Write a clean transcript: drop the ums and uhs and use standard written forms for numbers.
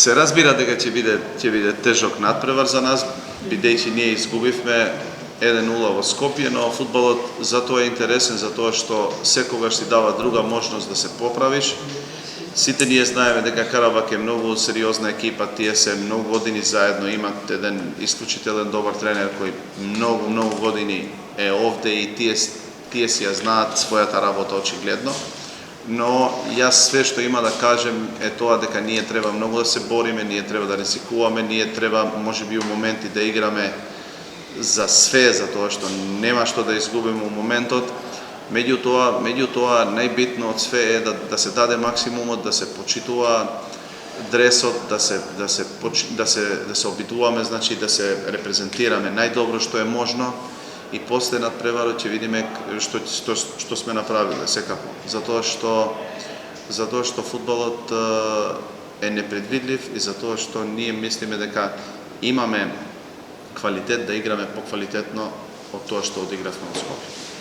Се разбира дека ќе биде тежок надпревар за нас, бидејќи ние изгубивме 1-0 во Скопје, но фудбалот затоа е интересен, затоа што секогаш ти дава друга можност да се поправиш. Сите ние знаеме дека Карабак е многу сериозна екипа, тие се многу години заедно, имат еден исклучителен добар тренер кој многу години е овде и тие си ја знаат својата работа очигледно. Но јас све што има да кажем е тоа дека ние треба многу да се бориме, ние треба да ризикуваме, ние треба можеби у моменти да играме за све, за тоа што нема што да изгубиме у моментот. Меѓутоа најбитно од све е да се даде максимумот, да се почитува дресот, да се обидуваме, значи да се репрезентираме најдобро што е можно. И после надпреварот ќе видиме што сме направиле, секако. Затоа што фудбалот е непредвидлив и затоа што ние мислиме дека имаме квалитет да играме поквалитетно од тоа што одигравме во Скопје.